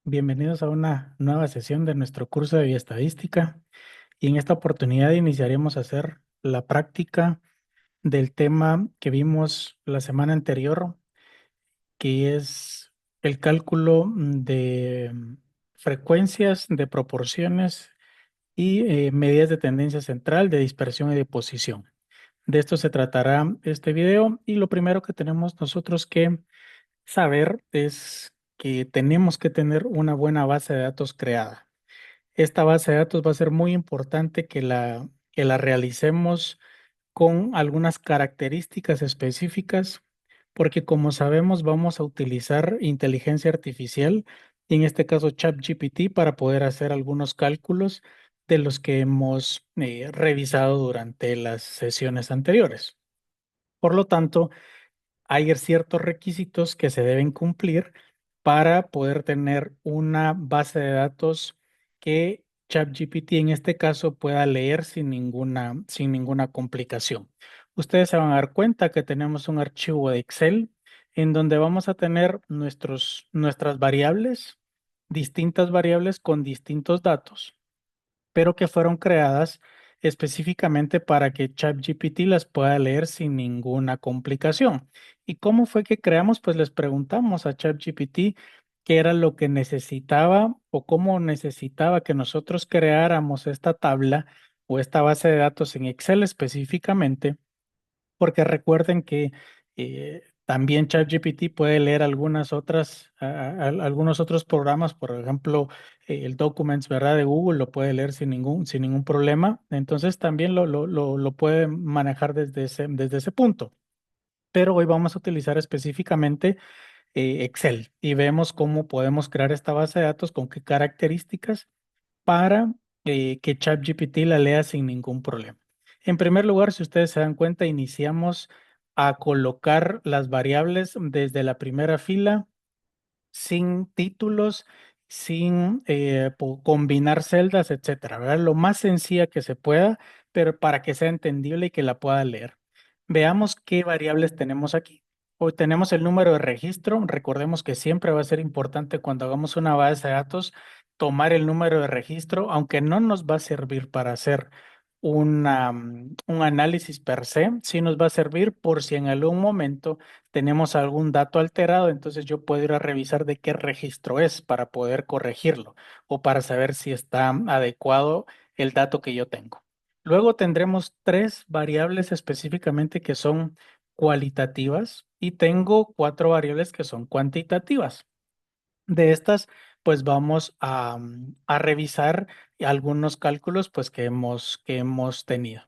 Bienvenidos a una nueva sesión de nuestro curso de bioestadística y en esta oportunidad iniciaremos a hacer la práctica del tema que vimos la semana anterior, que es el cálculo de frecuencias, de proporciones y medidas de tendencia central, de dispersión y de posición. De esto se tratará este video y lo primero que tenemos nosotros que saber es que tenemos que tener una buena base de datos creada. Esta base de datos va a ser muy importante que la realicemos con algunas características específicas, porque como sabemos vamos a utilizar inteligencia artificial, y en este caso ChatGPT, para poder hacer algunos cálculos de los que hemos revisado durante las sesiones anteriores. Por lo tanto, hay ciertos requisitos que se deben cumplir para poder tener una base de datos que ChatGPT en este caso pueda leer sin ninguna complicación. Ustedes se van a dar cuenta que tenemos un archivo de Excel en donde vamos a tener nuestras variables, distintas variables con distintos datos, pero que fueron creadas específicamente para que ChatGPT las pueda leer sin ninguna complicación. ¿Y cómo fue que creamos? Pues les preguntamos a ChatGPT qué era lo que necesitaba o cómo necesitaba que nosotros creáramos esta tabla o esta base de datos en Excel específicamente, porque recuerden que también ChatGPT puede leer algunos otros programas, por ejemplo, el Documents, ¿verdad? De Google lo puede leer sin ningún problema. Entonces también lo puede manejar desde ese punto. Pero hoy vamos a utilizar específicamente Excel y vemos cómo podemos crear esta base de datos, con qué características para que ChatGPT la lea sin ningún problema. En primer lugar, si ustedes se dan cuenta, iniciamos a colocar las variables desde la primera fila, sin títulos, sin combinar celdas, etcétera, ¿verdad? Lo más sencilla que se pueda, pero para que sea entendible y que la pueda leer. Veamos qué variables tenemos aquí. Hoy tenemos el número de registro. Recordemos que siempre va a ser importante cuando hagamos una base de datos tomar el número de registro, aunque no nos va a servir para hacer un análisis per se, sí nos va a servir por si en algún momento tenemos algún dato alterado, entonces yo puedo ir a revisar de qué registro es para poder corregirlo o para saber si está adecuado el dato que yo tengo. Luego tendremos tres variables específicamente que son cualitativas y tengo cuatro variables que son cuantitativas. De estas, pues vamos a revisar algunos cálculos pues que hemos tenido.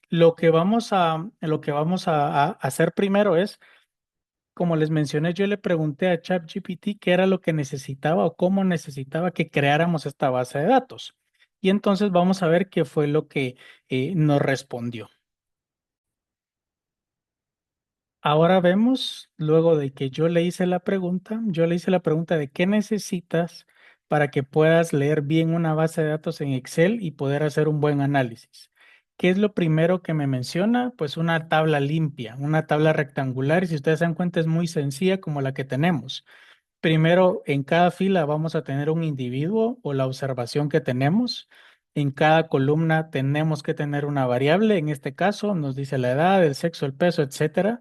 Lo que vamos a hacer primero es, como les mencioné, yo le pregunté a ChatGPT qué era lo que necesitaba o cómo necesitaba que creáramos esta base de datos. Y entonces vamos a ver qué fue lo que nos respondió. Ahora vemos, luego de que yo le hice la pregunta de qué necesitas para que puedas leer bien una base de datos en Excel y poder hacer un buen análisis. ¿Qué es lo primero que me menciona? Pues una tabla limpia, una tabla rectangular, y si ustedes se dan cuenta es muy sencilla como la que tenemos. Primero, en cada fila vamos a tener un individuo o la observación que tenemos. En cada columna tenemos que tener una variable, en este caso nos dice la edad, el sexo, el peso, etcétera.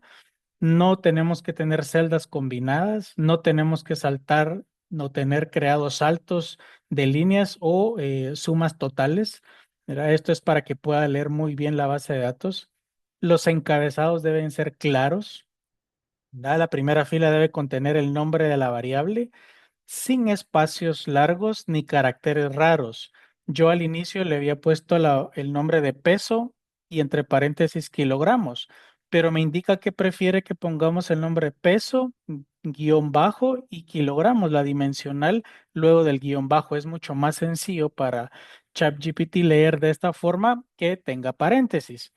No tenemos que tener celdas combinadas, no tenemos que saltar, no tener creados saltos de líneas o sumas totales, ¿verdad? Esto es para que pueda leer muy bien la base de datos. Los encabezados deben ser claros, ¿verdad? La primera fila debe contener el nombre de la variable sin espacios largos ni caracteres raros. Yo al inicio le había puesto el nombre de peso y entre paréntesis kilogramos, pero me indica que prefiere que pongamos el nombre peso, guión bajo y kilogramos, la dimensional luego del guión bajo. Es mucho más sencillo para ChatGPT leer de esta forma que tenga paréntesis.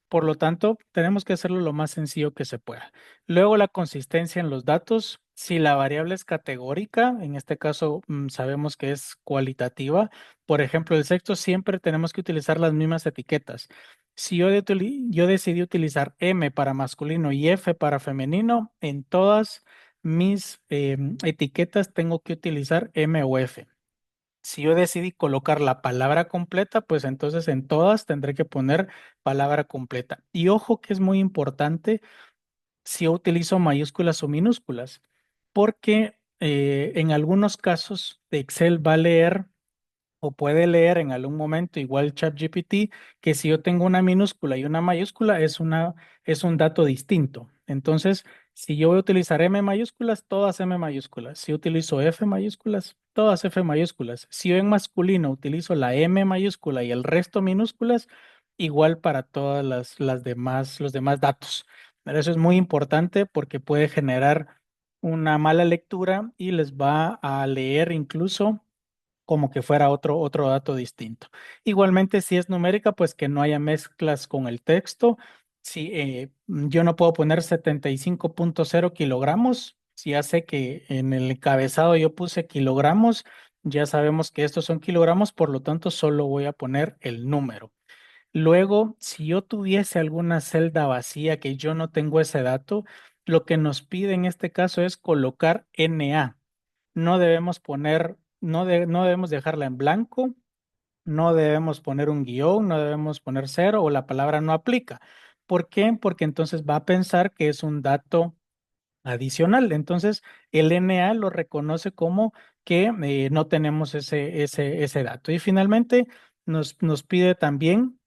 Por lo tanto, tenemos que hacerlo lo más sencillo que se pueda. Luego, la consistencia en los datos. Si la variable es categórica, en este caso sabemos que es cualitativa. Por ejemplo, el sexo siempre tenemos que utilizar las mismas etiquetas. Si yo decidí utilizar M para masculino y F para femenino, en todas mis etiquetas tengo que utilizar M o F. Si yo decidí colocar la palabra completa, pues entonces en todas tendré que poner palabra completa. Y ojo que es muy importante si yo utilizo mayúsculas o minúsculas, porque en algunos casos Excel va a leer o puede leer en algún momento, igual ChatGPT, que si yo tengo una minúscula y una mayúscula es un dato distinto. Entonces, si yo voy a utilizar M mayúsculas, todas M mayúsculas. Si utilizo F mayúsculas, todas F mayúsculas. Si yo en masculino utilizo la M mayúscula y el resto minúsculas, igual para todas los demás datos. Pero eso es muy importante porque puede generar una mala lectura y les va a leer incluso como que fuera otro dato distinto. Igualmente, si es numérica, pues que no haya mezclas con el texto. Si yo no puedo poner 75.0 kilogramos, si ya sé que en el encabezado yo puse kilogramos, ya sabemos que estos son kilogramos, por lo tanto solo voy a poner el número. Luego, si yo tuviese alguna celda vacía que yo no tengo ese dato, lo que nos pide en este caso es colocar NA. No debemos poner, no debemos dejarla en blanco, no debemos poner un guión, no debemos poner cero o la palabra no aplica. ¿Por qué? Porque entonces va a pensar que es un dato adicional. Entonces, el NA lo reconoce como que no tenemos ese dato. Y finalmente, nos pide también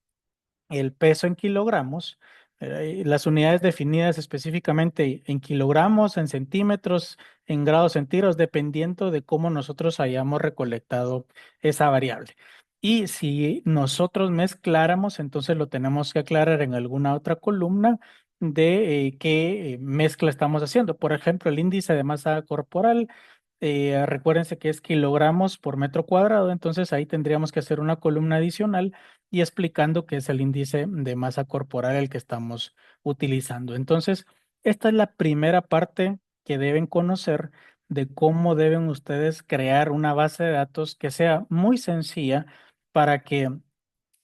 el peso en kilogramos, las unidades definidas específicamente en kilogramos, en centímetros, en grados centígrados, dependiendo de cómo nosotros hayamos recolectado esa variable. Y si nosotros mezcláramos, entonces lo tenemos que aclarar en alguna otra columna de qué mezcla estamos haciendo. Por ejemplo, el índice de masa corporal. Recuérdense que es kilogramos por metro cuadrado, entonces ahí tendríamos que hacer una columna adicional y explicando qué es el índice de masa corporal el que estamos utilizando. Entonces, esta es la primera parte que deben conocer de cómo deben ustedes crear una base de datos que sea muy sencilla para que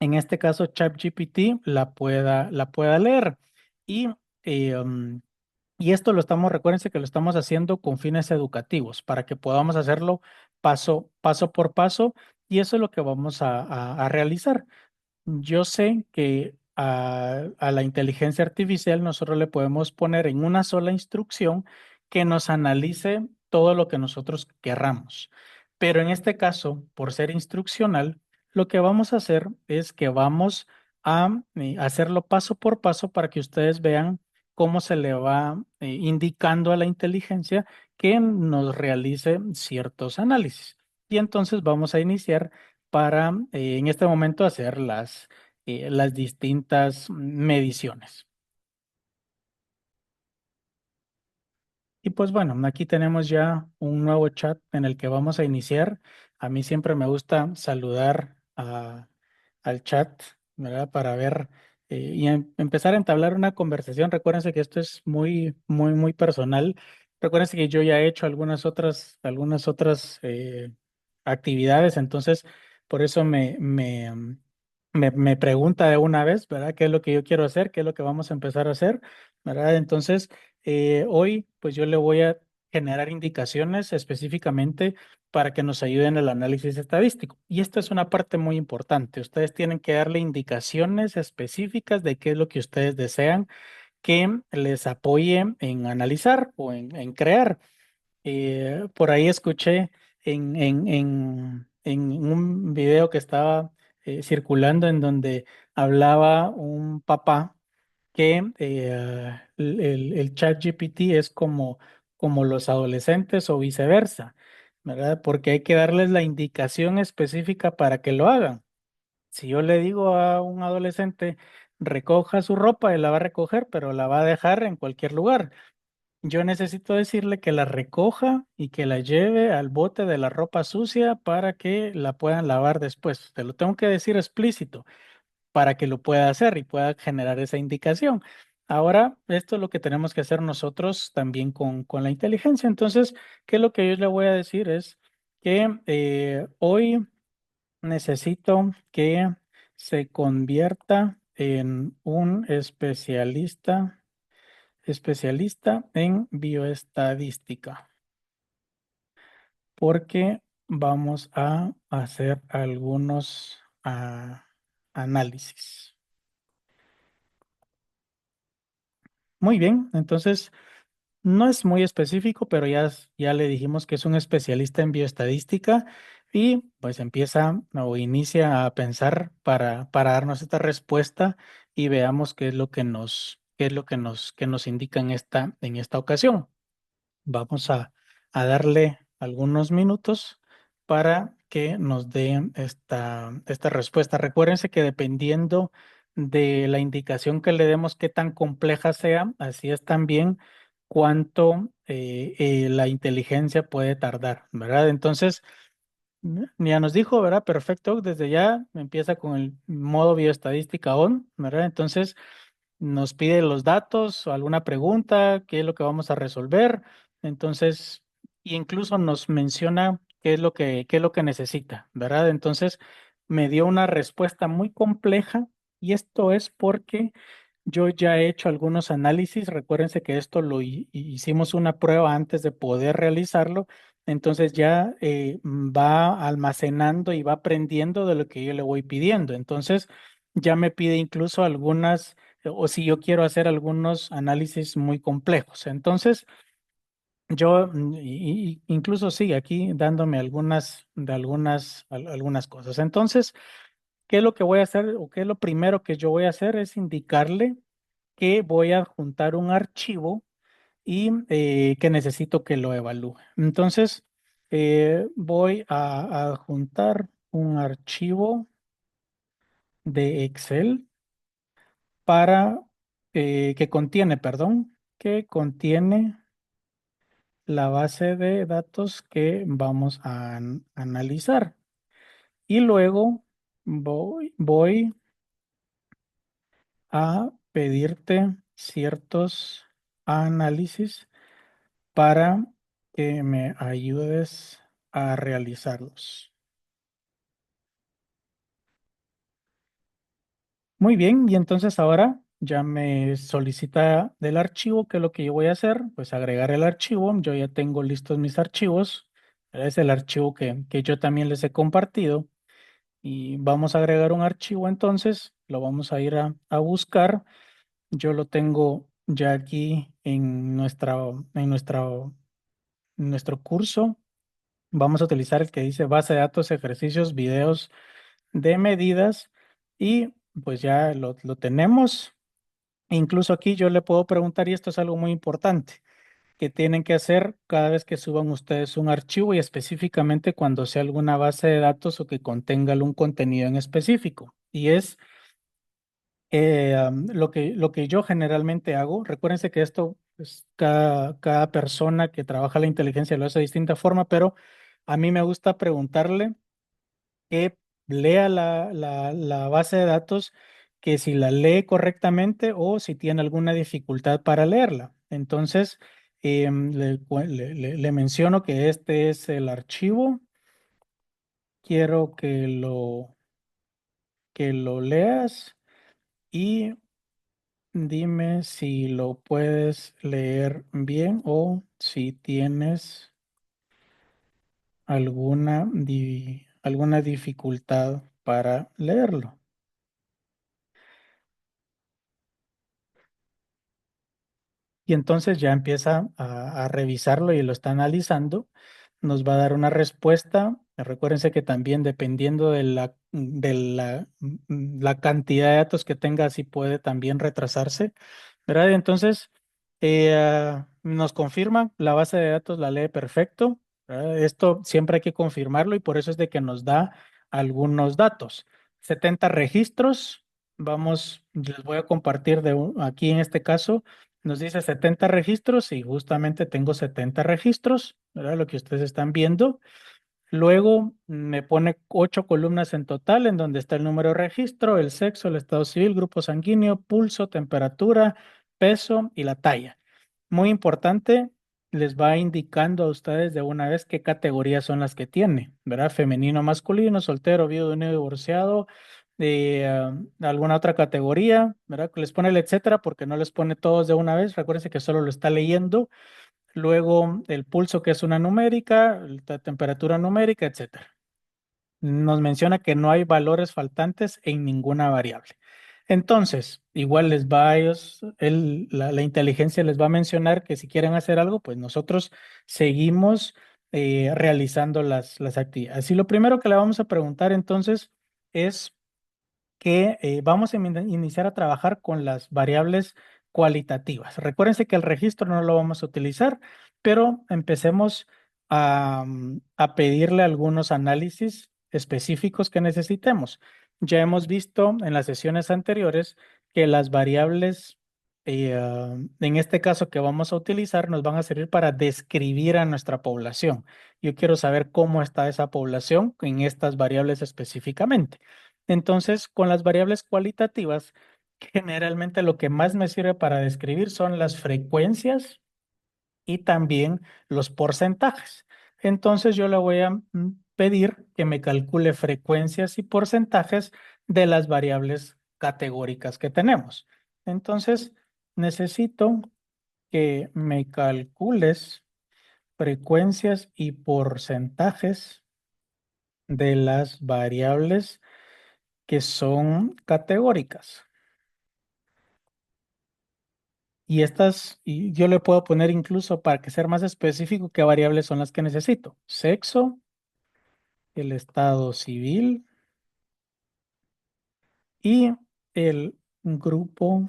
en este caso ChatGPT la pueda leer. Y, eh, um, y esto recuérdense que lo estamos haciendo con fines educativos para que podamos hacerlo paso por paso y eso es lo que vamos a realizar. Yo sé que a la inteligencia artificial nosotros le podemos poner en una sola instrucción que nos analice todo lo que nosotros querramos. Pero en este caso, por ser instruccional, lo que vamos a hacer es que vamos a hacerlo paso por paso para que ustedes vean cómo se le va indicando a la inteligencia que nos realice ciertos análisis. Y entonces vamos a iniciar para en este momento hacer las distintas mediciones. Y pues bueno, aquí tenemos ya un nuevo chat en el que vamos a iniciar. A mí siempre me gusta saludar al chat, ¿verdad? Para ver y empezar a entablar una conversación. Recuérdense que esto es muy personal. Recuérdense que yo ya he hecho algunas otras actividades, entonces por eso me pregunta de una vez, ¿verdad? ¿Qué es lo que yo quiero hacer? ¿Qué es lo que vamos a empezar a hacer? ¿Verdad? Entonces, hoy, pues yo le voy a generar indicaciones específicamente para que nos ayuden en el análisis estadístico. Y esta es una parte muy importante. Ustedes tienen que darle indicaciones específicas de qué es lo que ustedes desean que les apoye en analizar o en crear. Por ahí escuché en un video que estaba circulando en donde hablaba un papá que el chat GPT es como los adolescentes o viceversa, ¿verdad? Porque hay que darles la indicación específica para que lo hagan. Si yo le digo a un adolescente, recoja su ropa, él la va a recoger, pero la va a dejar en cualquier lugar. Yo necesito decirle que la recoja y que la lleve al bote de la ropa sucia para que la puedan lavar después. Te lo tengo que decir explícito para que lo pueda hacer y pueda generar esa indicación. Ahora, esto es lo que tenemos que hacer nosotros también con la inteligencia. Entonces, ¿qué es lo que yo le voy a decir? Es que hoy necesito que se convierta en un especialista especialista en bioestadística, porque vamos a hacer algunos análisis. Muy bien, entonces no es muy específico, pero ya le dijimos que es un especialista en bioestadística y pues empieza o inicia a pensar para darnos esta respuesta y veamos qué es lo que qué nos indica en esta ocasión. Vamos a darle algunos minutos para que nos dé esta respuesta. Recuérdense que dependiendo de la indicación que le demos, qué tan compleja sea, así es también cuánto la inteligencia puede tardar, ¿verdad? Entonces, ya nos dijo, ¿verdad? Perfecto, desde ya empieza con el modo bioestadística on, ¿verdad? Entonces, nos pide los datos o alguna pregunta, qué es lo que vamos a resolver. Entonces, y incluso nos menciona qué es lo que necesita, ¿verdad? Entonces, me dio una respuesta muy compleja y esto es porque yo ya he hecho algunos análisis. Recuérdense que esto hicimos una prueba antes de poder realizarlo. Entonces ya va almacenando y va aprendiendo de lo que yo le voy pidiendo. Entonces ya me pide incluso algunas o si yo quiero hacer algunos análisis muy complejos. Entonces, yo incluso sigue aquí dándome algunas cosas. Entonces, ¿qué es lo que voy a hacer o qué es lo primero que yo voy a hacer? Es indicarle que voy a juntar un archivo y que necesito que lo evalúe. Entonces, voy a juntar un archivo de Excel para que contiene, perdón, que contiene la base de datos que vamos a analizar. Y luego voy a pedirte ciertos análisis para que me ayudes a realizarlos. Muy bien, y entonces ahora ya me solicita del archivo, ¿qué es lo que yo voy a hacer? Pues agregar el archivo, yo ya tengo listos mis archivos, es el archivo que yo también les he compartido y vamos a agregar un archivo entonces, lo vamos a ir a buscar, yo lo tengo ya aquí en nuestro curso, vamos a utilizar el que dice base de datos, ejercicios, videos de medidas y pues ya lo tenemos. Incluso aquí yo le puedo preguntar, y esto es algo muy importante, que tienen que hacer cada vez que suban ustedes un archivo y específicamente cuando sea alguna base de datos o que contenga algún contenido en específico. Y es lo que yo generalmente hago. Recuérdense que esto, pues, cada persona que trabaja la inteligencia lo hace de distinta forma, pero a mí me gusta preguntarle que lea la base de datos, que si la lee correctamente o si tiene alguna dificultad para leerla. Entonces, le menciono que este es el archivo. Quiero que lo leas y dime si lo puedes leer bien o si tienes alguna dificultad para leerlo. Y entonces ya empieza a revisarlo y lo está analizando. Nos va a dar una respuesta. Recuérdense que también dependiendo la cantidad de datos que tenga, así puede también retrasarse, ¿verdad? Entonces, nos confirma, la base de datos la lee perfecto, ¿verdad? Esto siempre hay que confirmarlo y por eso es de que nos da algunos datos. 70 registros. Les voy a compartir aquí en este caso. Nos dice 70 registros y justamente tengo 70 registros, ¿verdad? Lo que ustedes están viendo. Luego me pone 8 columnas en total en donde está el número de registro, el sexo, el estado civil, grupo sanguíneo, pulso, temperatura, peso y la talla. Muy importante, les va indicando a ustedes de una vez qué categorías son las que tiene, ¿verdad? Femenino, masculino, soltero, viudo, niño, divorciado, alguna otra categoría, ¿verdad? Les pone el etcétera porque no les pone todos de una vez. Recuérdense que solo lo está leyendo. Luego el pulso, que es una numérica, la temperatura numérica, etcétera. Nos menciona que no hay valores faltantes en ninguna variable. Entonces, igual les va a ellos, la inteligencia les va a mencionar que si quieren hacer algo, pues nosotros seguimos realizando las actividades. Y lo primero que le vamos a preguntar entonces es que vamos a iniciar a trabajar con las variables cualitativas. Recuérdense que el registro no lo vamos a utilizar, pero empecemos a pedirle algunos análisis específicos que necesitemos. Ya hemos visto en las sesiones anteriores que las variables, en este caso que vamos a utilizar, nos van a servir para describir a nuestra población. Yo quiero saber cómo está esa población en estas variables específicamente. Entonces, con las variables cualitativas, generalmente lo que más me sirve para describir son las frecuencias y también los porcentajes. Entonces, yo le voy a pedir que me calcule frecuencias y porcentajes de las variables categóricas que tenemos. Entonces, necesito que me calcules frecuencias y porcentajes de las variables que son categóricas. Y estas, y yo le puedo poner incluso para que sea más específico qué variables son las que necesito. Sexo, el estado civil y el grupo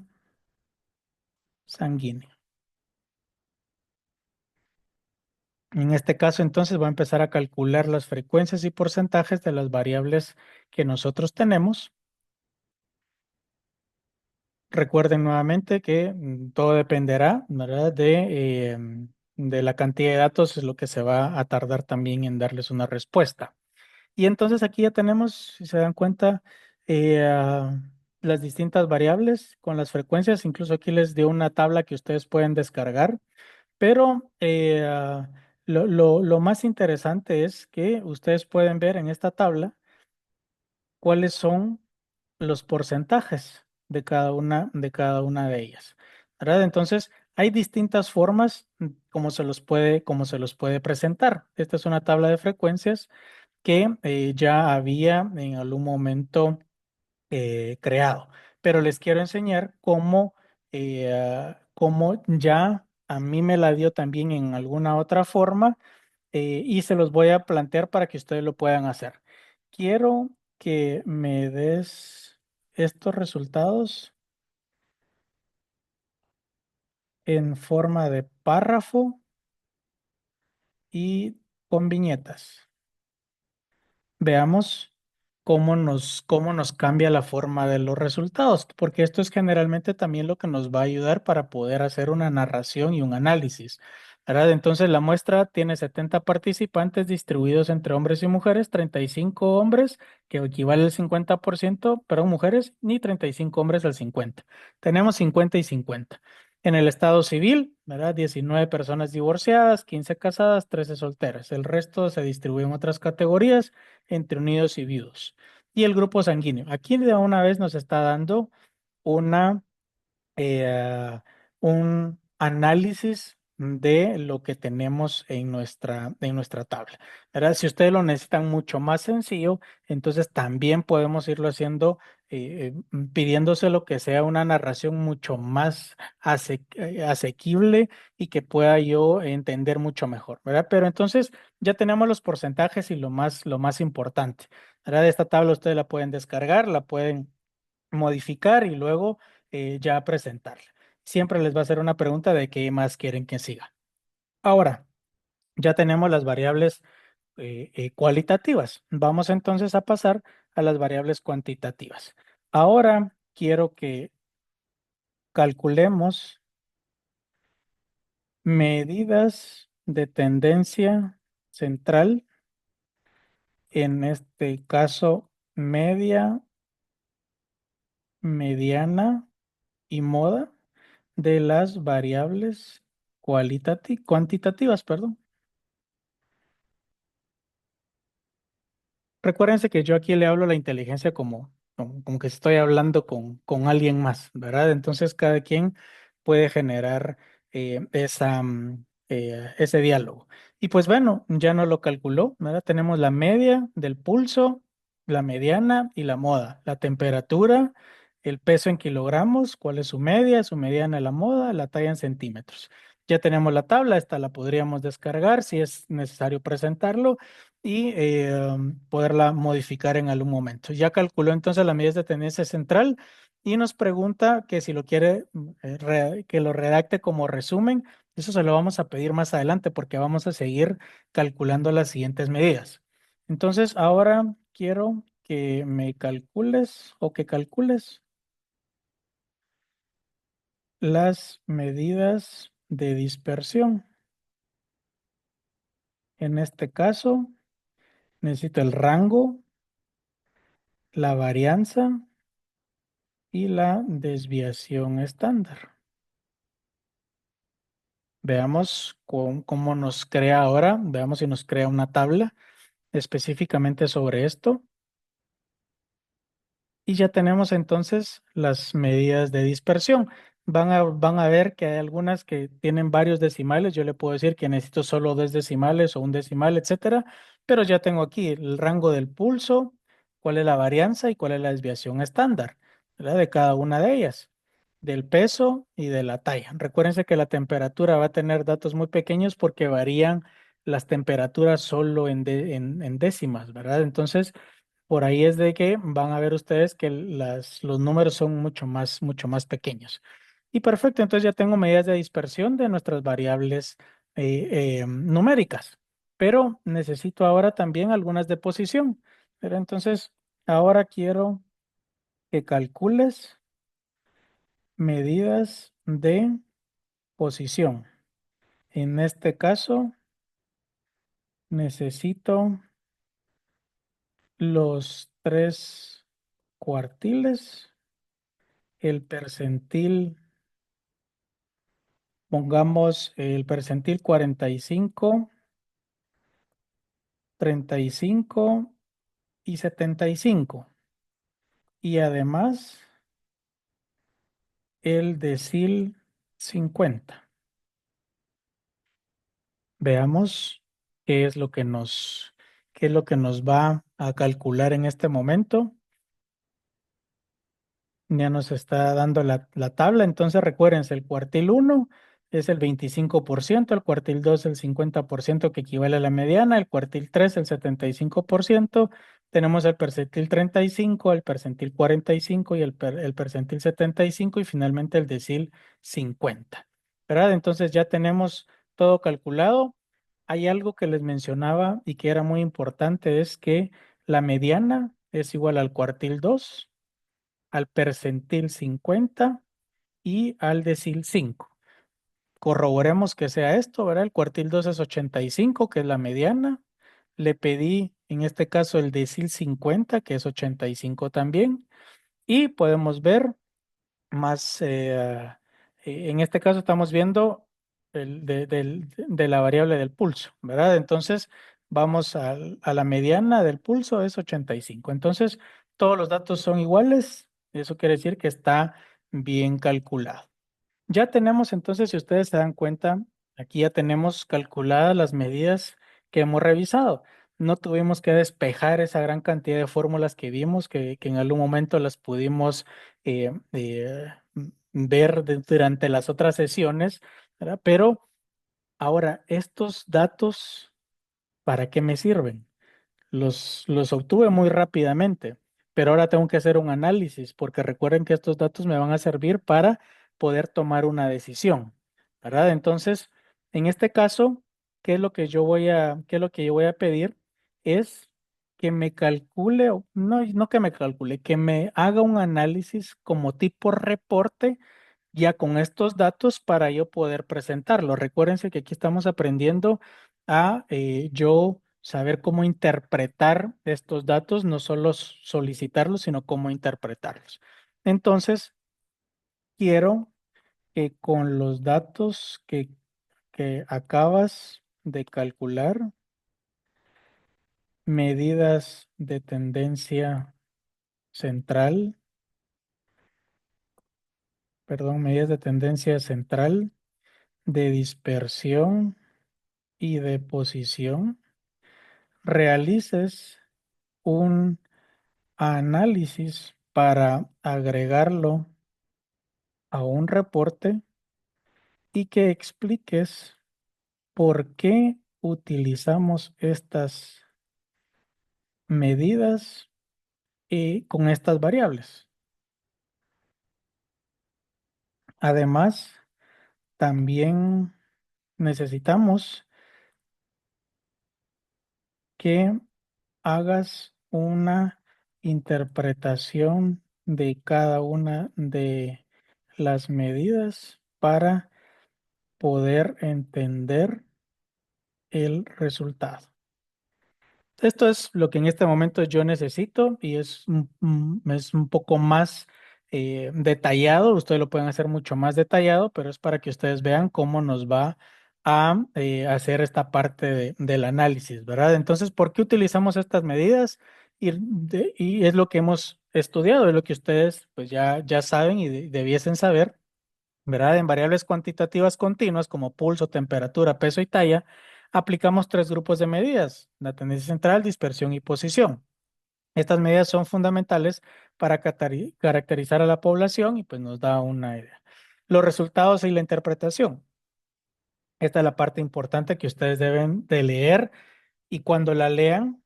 sanguíneo. En este caso, entonces, voy a empezar a calcular las frecuencias y porcentajes de las variables que nosotros tenemos. Recuerden nuevamente que todo dependerá, ¿verdad? De la cantidad de datos, es lo que se va a tardar también en darles una respuesta. Y entonces aquí ya tenemos, si se dan cuenta, las distintas variables con las frecuencias. Incluso aquí les dio una tabla que ustedes pueden descargar. Pero lo más interesante es que ustedes pueden ver en esta tabla cuáles son los porcentajes de cada una de ellas, ¿verdad? Entonces, hay distintas formas como se los puede presentar. Esta es una tabla de frecuencias que ya había en algún momento creado, pero les quiero enseñar cómo ya a mí me la dio también en alguna otra forma, y se los voy a plantear para que ustedes lo puedan hacer. Quiero que me des estos resultados en forma de párrafo y con viñetas. Veamos cómo nos cambia la forma de los resultados, porque esto es generalmente también lo que nos va a ayudar para poder hacer una narración y un análisis, ¿verdad? Entonces la muestra tiene 70 participantes distribuidos entre hombres y mujeres, 35 hombres, que equivale al 50%, pero mujeres, ni 35 hombres al 50. Tenemos 50 y 50. En el estado civil, ¿verdad? 19 personas divorciadas, 15 casadas, 13 solteras. El resto se distribuye en otras categorías entre unidos y viudos. Y el grupo sanguíneo. Aquí de una vez nos está dando una, un análisis de lo que tenemos en nuestra tabla, ¿verdad? Si ustedes lo necesitan mucho más sencillo, entonces también podemos irlo haciendo, pidiéndose lo que sea una narración mucho más asequible y que pueda yo entender mucho mejor, ¿verdad? Pero entonces ya tenemos los porcentajes y lo más importante, ¿verdad? Esta tabla ustedes la pueden descargar, la pueden modificar y luego ya presentarla. Siempre les va a hacer una pregunta de qué más quieren que siga. Ahora, ya tenemos las variables cualitativas. Vamos entonces a pasar a las variables cuantitativas. Ahora quiero que calculemos medidas de tendencia central, en este caso media, mediana y moda de las variables cuantitativas, perdón. Recuérdense que yo aquí le hablo a la inteligencia como como que estoy hablando con alguien más, ¿verdad? Entonces cada quien puede generar ese diálogo. Y pues bueno, ya no lo calculó, ¿verdad? Tenemos la media del pulso, la mediana y la moda, la temperatura, el peso en kilogramos, cuál es su mediana, la moda, la talla en centímetros. Ya tenemos la tabla, esta la podríamos descargar si es necesario presentarlo y poderla modificar en algún momento. Ya calculó entonces las medidas de tendencia central y nos pregunta que si lo quiere que lo redacte como resumen. Eso se lo vamos a pedir más adelante porque vamos a seguir calculando las siguientes medidas. Entonces, ahora quiero que me calcules o que calcules las medidas de dispersión. En este caso, necesito el rango, la varianza y la desviación estándar. Veamos cómo nos crea ahora, veamos si nos crea una tabla específicamente sobre esto. Y ya tenemos entonces las medidas de dispersión. Van a ver que hay algunas que tienen varios decimales. Yo le puedo decir que necesito solo dos decimales o un decimal, etcétera. Pero ya tengo aquí el rango del pulso, cuál es la varianza y cuál es la desviación estándar, ¿verdad? De cada una de ellas, del peso y de la talla. Recuérdense que la temperatura va a tener datos muy pequeños porque varían las temperaturas solo en décimas, ¿verdad? Entonces, por ahí es de que van a ver ustedes que los números son mucho más pequeños. Y perfecto, entonces ya tengo medidas de dispersión de nuestras variables numéricas, pero necesito ahora también algunas de posición. Pero entonces, ahora quiero que calcules medidas de posición. En este caso, necesito los tres cuartiles, el percentil. Pongamos el percentil 45, 35 y 75. Y además el decil 50. Veamos qué es lo que nos va a calcular en este momento. Ya nos está dando la tabla. Entonces recuérdense, el cuartil uno es el 25%, el cuartil 2 el 50% que equivale a la mediana, el cuartil 3 el 75%, tenemos el percentil 35, el percentil 45 y el percentil 75 y finalmente el decil 50. ¿Verdad? Entonces ya tenemos todo calculado. Hay algo que les mencionaba y que era muy importante, es que la mediana es igual al cuartil 2, al percentil 50 y al decil 5. Corroboremos que sea esto, ¿verdad? El cuartil 2 es 85, que es la mediana. Le pedí, en este caso, el decil 50, que es 85 también. Y podemos ver más, en este caso estamos viendo de la variable del pulso, ¿verdad? Entonces, vamos a la mediana del pulso, es 85. Entonces, todos los datos son iguales. Eso quiere decir que está bien calculado. Ya tenemos entonces, si ustedes se dan cuenta, aquí ya tenemos calculadas las medidas que hemos revisado. No tuvimos que despejar esa gran cantidad de fórmulas que vimos, que en algún momento las pudimos ver durante las otras sesiones, ¿verdad? Pero ahora, estos datos, ¿para qué me sirven? Los obtuve muy rápidamente, pero ahora tengo que hacer un análisis porque recuerden que estos datos me van a servir para poder tomar una decisión, ¿verdad? Entonces, en este caso, qué es lo que yo voy a pedir? Es que me calcule, o no que me calcule, que me haga un análisis como tipo reporte ya con estos datos para yo poder presentarlo. Recuérdense que aquí estamos aprendiendo a yo saber cómo interpretar estos datos, no solo solicitarlos, sino cómo interpretarlos. Entonces, quiero que con los datos que acabas de calcular, medidas de tendencia central, perdón, medidas de tendencia central, de dispersión y de posición, realices un análisis para agregarlo a un reporte y que expliques por qué utilizamos estas medidas con estas variables. Además, también necesitamos que hagas una interpretación de cada una de las medidas para poder entender el resultado. Esto es lo que en este momento yo necesito y es un poco más detallado. Ustedes lo pueden hacer mucho más detallado, pero es para que ustedes vean cómo nos va a hacer esta parte del análisis, ¿verdad? Entonces, ¿por qué utilizamos estas medidas? Y es lo que hemos estudiado, es lo que ustedes pues ya saben y debiesen saber, ¿verdad? En variables cuantitativas continuas como pulso, temperatura, peso y talla, aplicamos tres grupos de medidas: la tendencia central, dispersión y posición. Estas medidas son fundamentales para caracterizar a la población y pues nos da una idea. Los resultados y la interpretación. Esta es la parte importante que ustedes deben de leer, y cuando la lean,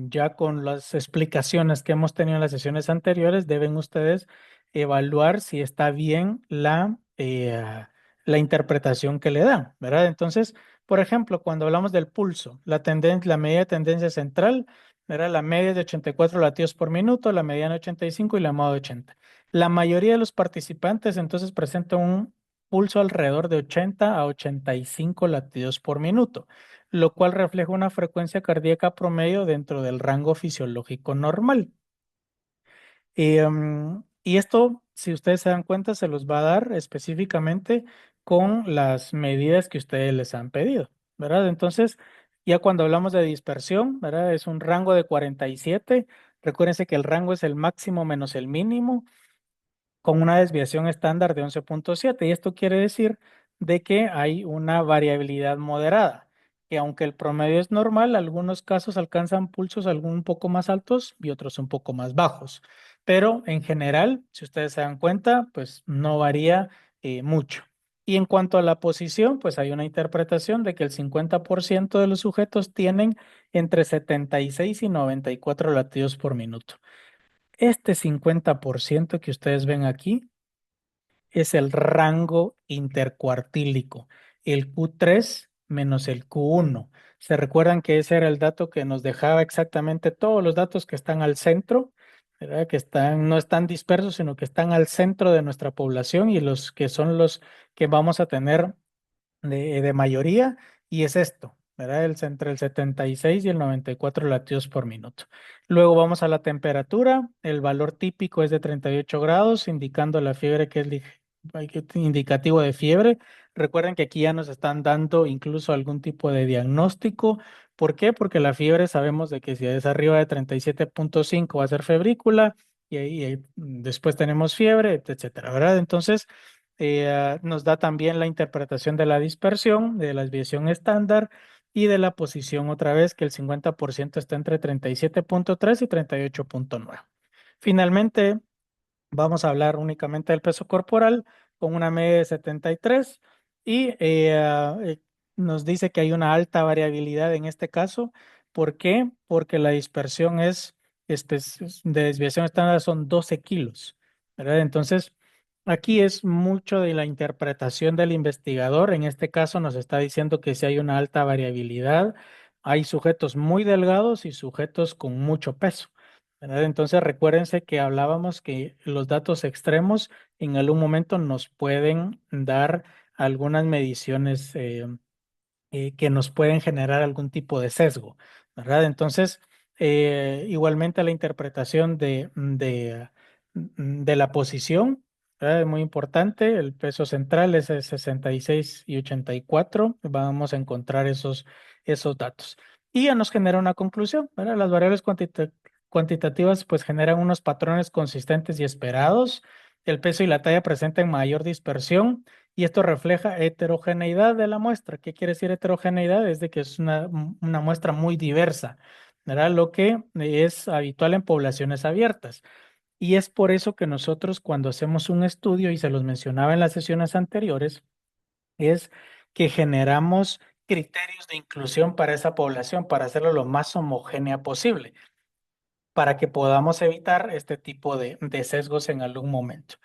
ya con las explicaciones que hemos tenido en las sesiones anteriores, deben ustedes evaluar si está bien la interpretación que le dan, ¿verdad? Entonces, por ejemplo, cuando hablamos del pulso, la medida de tendencia central, ¿verdad? La media es de 84 latidos por minuto, la mediana 85 y la moda 80. La mayoría de los participantes entonces presentan un pulso alrededor de 80 a 85 latidos por minuto, lo cual refleja una frecuencia cardíaca promedio dentro del rango fisiológico normal. Y esto, si ustedes se dan cuenta, se los va a dar específicamente con las medidas que ustedes les han pedido, ¿verdad? Entonces, ya cuando hablamos de dispersión, ¿verdad? Es un rango de 47. Recuérdense que el rango es el máximo menos el mínimo, con una desviación estándar de 11,7, y esto quiere decir de que hay una variabilidad moderada, que aunque el promedio es normal, algunos casos alcanzan pulsos un poco más altos y otros un poco más bajos, pero en general, si ustedes se dan cuenta, pues no varía mucho. Y en cuanto a la posición, pues hay una interpretación de que el 50% de los sujetos tienen entre 76 y 94 latidos por minuto. Este 50% que ustedes ven aquí es el rango intercuartílico, el Q3 menos el Q1. ¿Se recuerdan que ese era el dato que nos dejaba exactamente todos los datos que están al centro, ¿verdad? No están dispersos, sino que están al centro de nuestra población, y los que son los que vamos a tener de mayoría, y es esto, ¿verdad? Entre el 76 y el 94 latidos por minuto. Luego vamos a la temperatura. El valor típico es de 38 grados, indicando la fiebre, que es indicativo de fiebre. Recuerden que aquí ya nos están dando incluso algún tipo de diagnóstico. ¿Por qué? Porque la fiebre sabemos de que si es arriba de 37,5 va a ser febrícula, y ahí después tenemos fiebre, etcétera, ¿verdad? Entonces, nos da también la interpretación de la dispersión, de la desviación estándar y de la posición, otra vez, que el 50% está entre 37,3 y 38,9. Finalmente, vamos a hablar únicamente del peso corporal con una media de 73, y nos dice que hay una alta variabilidad en este caso. ¿Por qué? Porque la dispersión de desviación estándar son 12 kilos, ¿verdad? Entonces, aquí es mucho de la interpretación del investigador. En este caso nos está diciendo que si hay una alta variabilidad, hay sujetos muy delgados y sujetos con mucho peso, ¿verdad? Entonces recuérdense que hablábamos que los datos extremos en algún momento nos pueden dar algunas mediciones que nos pueden generar algún tipo de sesgo, ¿verdad? Entonces, igualmente la interpretación de la posición, ¿verdad? Es muy importante. El peso central es el 66 y 84. Vamos a encontrar esos datos. Y ya nos genera una conclusión, ¿verdad? Las variables cuantitativas pues generan unos patrones consistentes y esperados. El peso y la talla presentan mayor dispersión y esto refleja heterogeneidad de la muestra. ¿Qué quiere decir heterogeneidad? Es de que es una muestra muy diversa, ¿verdad? Lo que es habitual en poblaciones abiertas. Y es por eso que nosotros cuando hacemos un estudio, y se los mencionaba en las sesiones anteriores, es que generamos criterios de inclusión para esa población, para hacerlo lo más homogénea posible, para que podamos evitar este tipo de sesgos en algún momento.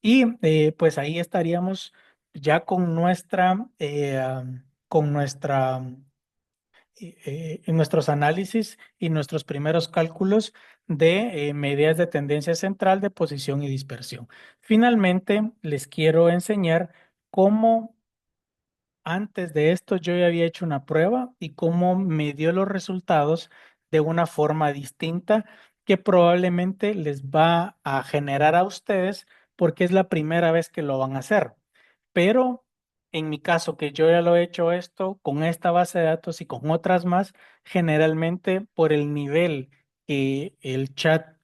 Y pues ahí estaríamos ya con nuestra en nuestros análisis y nuestros primeros cálculos de medidas de tendencia central de posición y dispersión. Finalmente, les quiero enseñar cómo antes de esto yo ya había hecho una prueba y cómo me dio los resultados de una forma distinta que probablemente les va a generar a ustedes porque es la primera vez que lo van a hacer. Pero en mi caso, que yo ya lo he hecho esto con esta base de datos y con otras más, generalmente por el nivel que el chat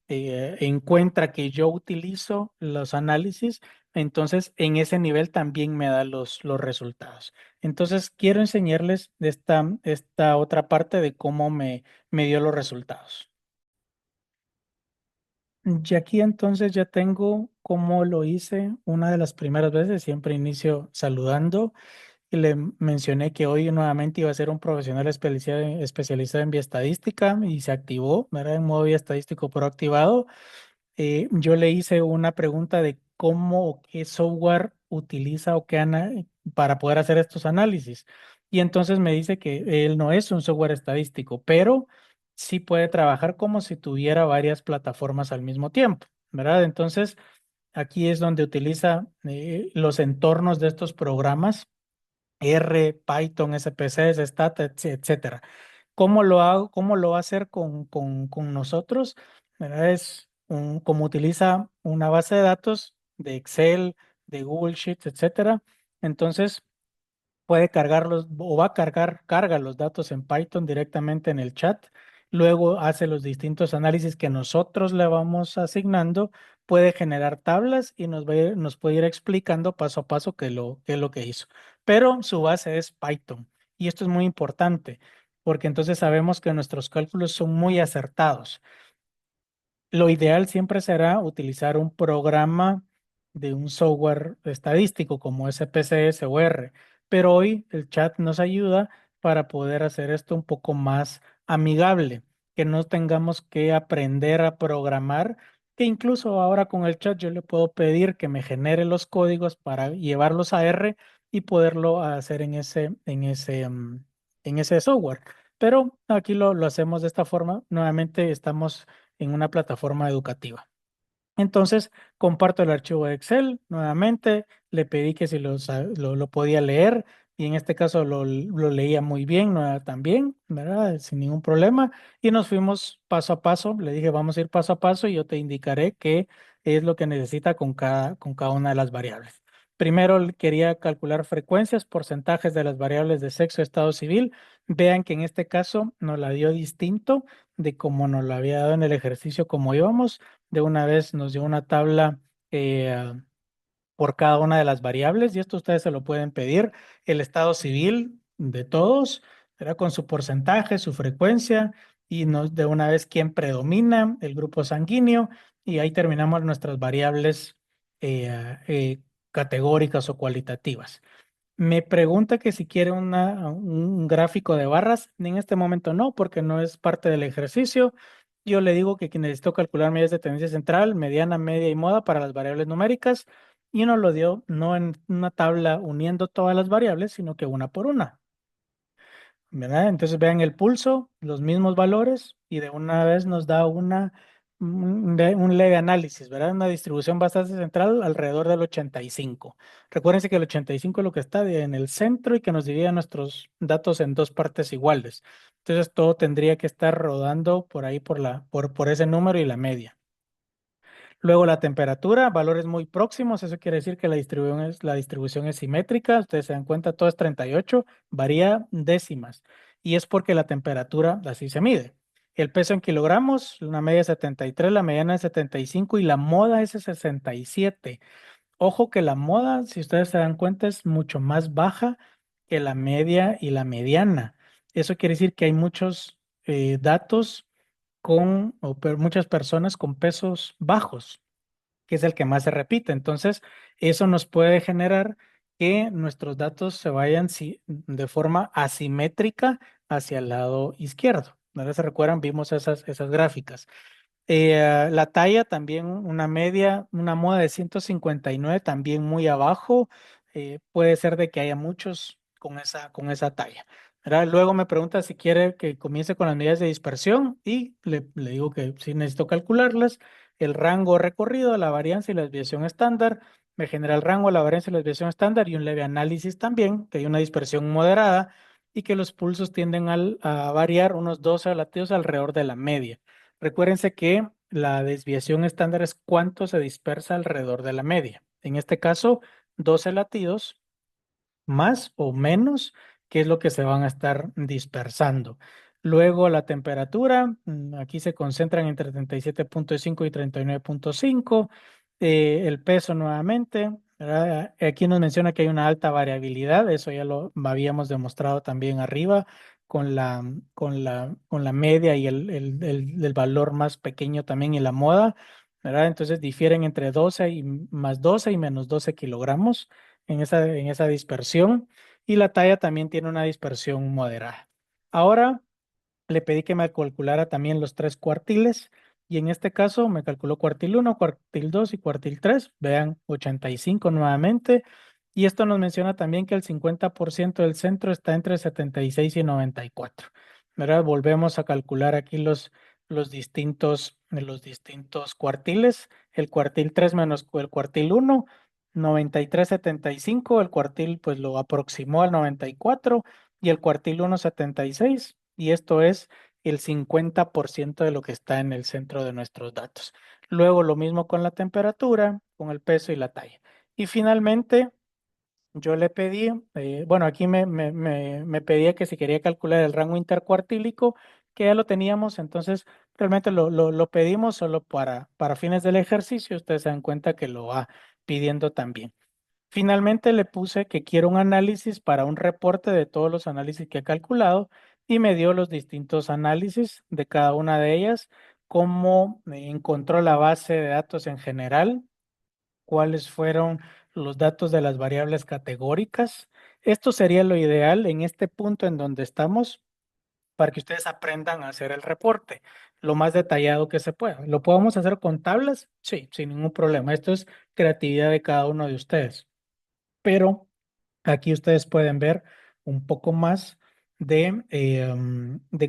encuentra que yo utilizo los análisis, entonces en ese nivel también me da los resultados. Entonces quiero enseñarles de esta otra parte de cómo me dio los resultados. Y aquí entonces ya tengo cómo lo hice una de las primeras veces, siempre inicio saludando y le mencioné que hoy nuevamente iba a ser un profesional especializado en bioestadística y se activó, ¿verdad? En modo bioestadístico proactivado. Yo le hice una pregunta de cómo o qué software utiliza o para poder hacer estos análisis. Y entonces me dice que él no es un software estadístico, pero sí puede trabajar como si tuviera varias plataformas al mismo tiempo, ¿verdad? Entonces, aquí es donde utiliza los entornos de estos programas, R, Python, SPSS, Stata, etcétera. ¿Cómo lo hago? ¿Cómo lo va a hacer con nosotros? ¿Verdad? Como utiliza una base de datos de Excel, de Google Sheets, etcétera. Entonces, puede cargarlos o va a carga los datos en Python directamente en el chat. Luego hace los distintos análisis que nosotros le vamos asignando. Puede generar tablas y nos puede ir explicando paso a paso qué es lo que hizo. Pero su base es Python. Y esto es muy importante porque entonces sabemos que nuestros cálculos son muy acertados. Lo ideal siempre será utilizar un programa de un software estadístico como SPSS o R, pero hoy el chat nos ayuda para poder hacer esto un poco más amigable, que no tengamos que aprender a programar, que incluso ahora con el chat yo le puedo pedir que me genere los códigos para llevarlos a R y poderlo hacer en ese software. Pero aquí lo hacemos de esta forma. Nuevamente estamos en una plataforma educativa. Entonces, comparto el archivo de Excel nuevamente, le pedí que si lo podía leer y en este caso lo leía muy bien, también, ¿verdad? Sin ningún problema. Y nos fuimos paso a paso, le dije, vamos a ir paso a paso y yo te indicaré qué es lo que necesita con cada una de las variables. Primero quería calcular frecuencias, porcentajes de las variables de sexo, estado civil. Vean que en este caso nos la dio distinto de como nos lo había dado en el ejercicio como íbamos. De una vez nos dio una tabla por cada una de las variables y esto ustedes se lo pueden pedir. El estado civil de todos, será con su porcentaje, su frecuencia y de una vez quién predomina, el grupo sanguíneo y ahí terminamos nuestras variables categóricas o cualitativas. Me pregunta que si quiere un gráfico de barras. En este momento no, porque no es parte del ejercicio. Yo le digo que necesito calcular medidas de tendencia central, mediana, media y moda para las variables numéricas. Y nos lo dio no en una tabla uniendo todas las variables, sino que una por una. ¿Verdad? Entonces vean el pulso, los mismos valores y de una vez nos da un leve análisis, ¿verdad? Una distribución bastante central alrededor del 85. Recuérdense que el 85 es lo que está en el centro y que nos divide nuestros datos en dos partes iguales. Entonces todo tendría que estar rodando por ahí por ese número y la media. Luego la temperatura, valores muy próximos, eso quiere decir que la distribución es simétrica, ustedes se dan cuenta, todo es 38, varía décimas, y es porque la temperatura así se mide. El peso en kilogramos, una media de 73, la mediana de 75 y la moda es de 67. Ojo que la moda, si ustedes se dan cuenta, es mucho más baja que la media y la mediana. Eso quiere decir que hay muchos datos muchas personas con pesos bajos, que es el que más se repite. Entonces, eso nos puede generar que nuestros datos se vayan de forma asimétrica hacia el lado izquierdo. ¿No se recuerdan? Vimos esas gráficas. La talla también una media, una moda de 159 también muy abajo. Puede ser de que haya muchos con esa talla, ¿verdad? Luego me pregunta si quiere que comience con las medidas de dispersión y le digo que sí necesito calcularlas. El rango recorrido, la varianza y la desviación estándar. Me genera el rango, la varianza y la desviación estándar y un leve análisis también, que hay una dispersión moderada y que los pulsos tienden a variar unos 12 latidos alrededor de la media. Recuérdense que la desviación estándar es cuánto se dispersa alrededor de la media. En este caso, 12 latidos más o menos, que es lo que se van a estar dispersando. Luego la temperatura, aquí se concentran entre 37,5 y 39,5. El peso nuevamente, ¿verdad? Aquí nos menciona que hay una alta variabilidad, eso ya lo habíamos demostrado también arriba con la media y el valor más pequeño también y la moda, ¿verdad? Entonces difieren entre 12 y más 12 y menos 12 kilogramos en esa dispersión y la talla también tiene una dispersión moderada. Ahora le pedí que me calculara también los tres cuartiles y en este caso me calculó cuartil 1, cuartil 2 y cuartil 3. Vean, 85 nuevamente. Y esto nos menciona también que el 50% del centro está entre 76 y 94. ¿Verdad? Volvemos a calcular aquí los distintos cuartiles. El cuartil 3 menos el cuartil 1, 93,75. El cuartil pues lo aproximó al 94 y el cuartil 1, 76. Y esto es el 50% de lo que está en el centro de nuestros datos. Luego lo mismo con la temperatura, con el peso y la talla. Y finalmente yo le pedí, bueno, aquí me pedía que si quería calcular el rango intercuartílico, que ya lo teníamos, entonces realmente lo pedimos solo para fines del ejercicio. Ustedes se dan cuenta que lo va pidiendo también. Finalmente le puse que quiero un análisis para un reporte de todos los análisis que he calculado y me dio los distintos análisis de cada una de ellas, cómo encontró la base de datos en general, cuáles fueron los datos de las variables categóricas. Esto sería lo ideal en este punto en donde estamos para que ustedes aprendan a hacer el reporte lo más detallado que se pueda. ¿Lo podemos hacer con tablas? Sí, sin ningún problema. Esto es creatividad de cada uno de ustedes. Pero aquí ustedes pueden ver un poco más de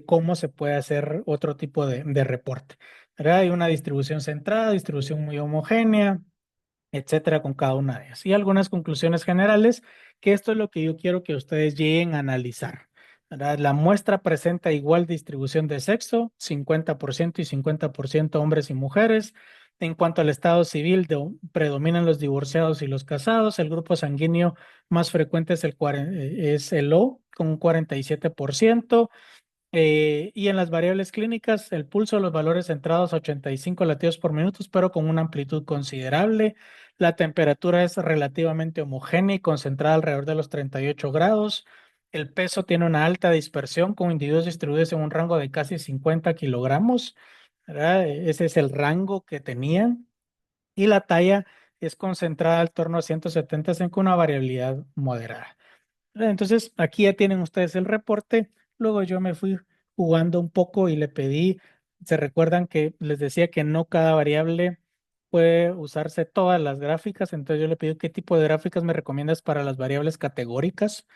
cómo se puede hacer otro tipo de reporte, ¿verdad? Hay una distribución centrada, distribución muy homogénea, etcétera, con cada una de ellas. Y algunas conclusiones generales, que esto es lo que yo quiero que ustedes lleguen a analizar, ¿verdad? La muestra presenta igual distribución de sexo, 50% y 50% hombres y mujeres. En cuanto al estado civil, predominan los divorciados y los casados. El grupo sanguíneo más frecuente es el O, con un 47%. Y en las variables clínicas, el pulso, los valores centrados a 85 latidos por minuto, pero con una amplitud considerable. La temperatura es relativamente homogénea y concentrada alrededor de los 38 grados. El peso tiene una alta dispersión con individuos distribuidos en un rango de casi 50 kilogramos, ¿verdad? Ese es el rango que tenían. Y la talla es concentrada al torno a 170 con una variabilidad moderada. Entonces, aquí ya tienen ustedes el reporte. Luego yo me fui jugando un poco y le pedí, se recuerdan que les decía que no cada variable puede usarse todas las gráficas, entonces yo le pedí qué tipo de gráficas me recomiendas para las variables categóricas.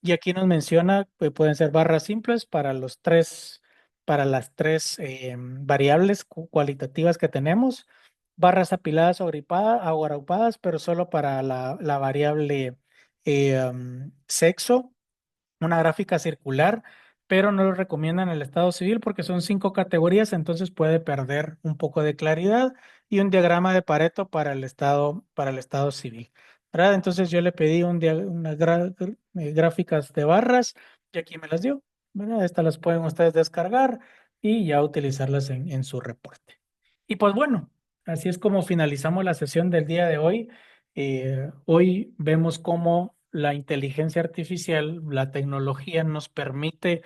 Y aquí nos menciona que pueden ser barras simples para las tres variables cualitativas que tenemos, barras apiladas o agrupadas, pero solo para la variable sexo, una gráfica circular, pero no lo recomiendan en el estado civil porque son 5 categorías, entonces puede perder un poco de claridad y un diagrama de Pareto para el estado civil, ¿verdad? Entonces yo le pedí unas gráficas de barras y aquí me las dio, ¿verdad? Estas las pueden ustedes descargar. y ya utilizarlas en su reporte. Y pues bueno, así es como finalizamos la sesión del día de hoy. Hoy vemos cómo la inteligencia artificial, la tecnología nos permite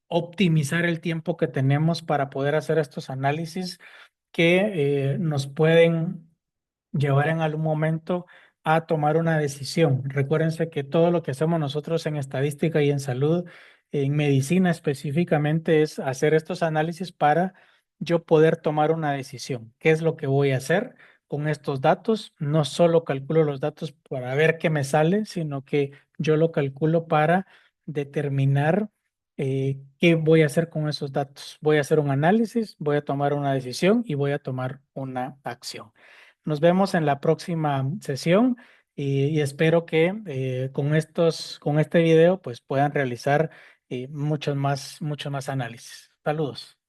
optimizar el tiempo que tenemos para poder hacer estos análisis que nos pueden llevar en algún momento a tomar una decisión. Recuérdense que todo lo que hacemos nosotros en estadística y en salud, en medicina específicamente, es hacer estos análisis para yo poder tomar una decisión. ¿Qué es lo que voy a hacer con estos datos? No solo calculo los datos para ver qué me sale, sino que yo lo calculo para determinar qué voy a hacer con esos datos. Voy a hacer un análisis, voy a tomar una decisión y voy a tomar una acción. Nos vemos en la próxima sesión y espero que con este video pues puedan realizar muchos más análisis. Saludos.